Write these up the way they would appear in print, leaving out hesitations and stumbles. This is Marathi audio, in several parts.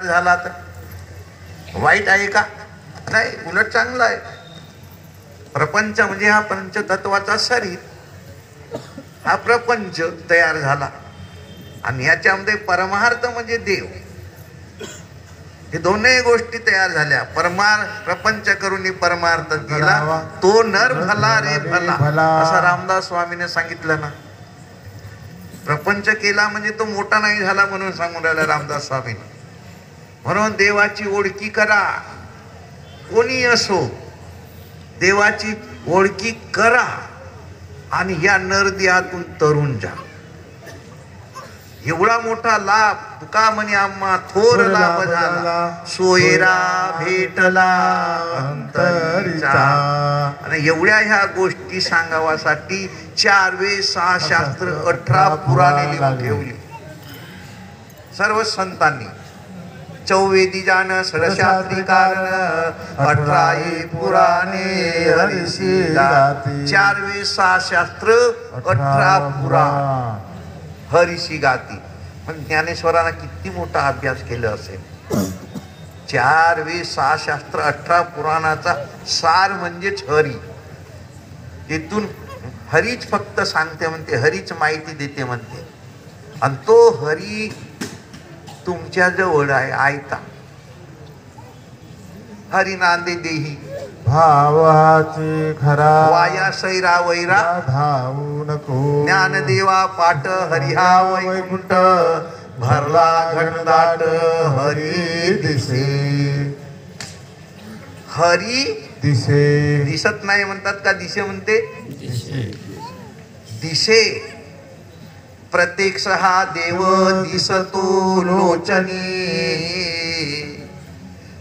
झाला तर वाईट आहे का? नाही, उलट चांगला आहे. प्रपंच म्हणजे हा पंचतत्वाचा शरीर, हा प्रपंच तयार झाला आणि याच्यामध्ये परमार्थ म्हणजे देव. हे दोन्ही गोष्टी तयार झाल्या. प्रपंच करून परमार्थ केला, तो नर भला रे भला, असं रामदास स्वामीने सांगितलं ना. प्रपंच केला म्हणजे तो मोठा नाही झाला म्हणून सांगून राहिला रामदास स्वामीने. म्हणून देवाची ओळखी करा, कोणी असो देवाची ओळखी करा आणि या नरदेहातून तरुण जा. एवढा मोठा लाभ तुका म्हणे आम्हा थोर लाभ झाला, सोयरा भेटला अंतरीचा. आणि एवढ्या ह्या गोष्टी सांगावासाठी 4 वेद 6 शास्त्र 18 पुराणे लिहून ठेवली सर्व संतांनी. चौवेदी जान षडशास्त्री कारण 18 पुराणे हरिशी गाती. 4 वेद 6 शास्त्र 18 पुराण हरिशी गाती. पण ज्ञानेश्वरांना किती मोठा अभ्यास केला असेल. 4 वेद 6 शास्त्र 18 पुराणाचा सार म्हणजेच हरी. तिथून हरीच फक्त सांगते म्हणते, हरीच माहिती देते म्हणते. आणि तो हरी तुमच्या जवळ आहे आयता. हरी नांदे देही भावाची खरा, वाया सैरा वैरा धावू नको. ज्ञानदेवा पाठ हरिहा वैकुंठ, भरला घनदाट हरी दिसे. हरी दिसे दिसत नाही म्हणतात का? दिसे म्हणते. दिसे प्रत्यक्ष हा देव दिसतो लोचनी.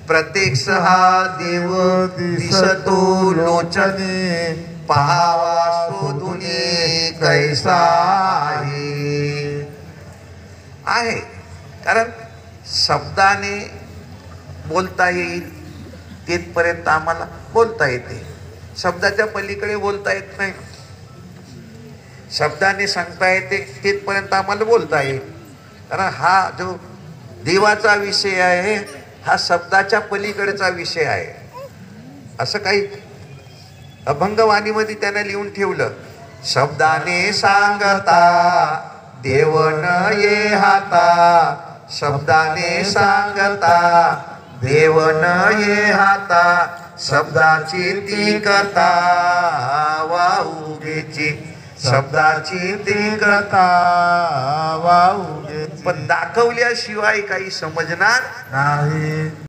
प्रत्यक्ष हा देव दिसतो लोचनी, पाहावा शोधुनी कैसा आहे. कारण शब्दाने बोलता येईल तिथपर्यंत आम्हाला बोलता येते, शब्दाच्या पलीकडे बोलता येत नाही. शब्दाने सांगता येते तिथपर्यंत आम्हाला बोलता येईल. कारण हा जो देवाचा विषय आहे हा शब्दाच्या पलीकडचा विषय आहे. असं काही अभंगवाणीमध्ये त्याने लिहून ठेवलं. शब्दाने सांगता देवन ये हाता, शब्दाने सांगता देवन ये हाता, शब्दाची ती कथा वाहू घ्यायची, शब्दाची ती कथा वाहू घ्यायची. पण दाखवल्याशिवाय काही समजणार नाही.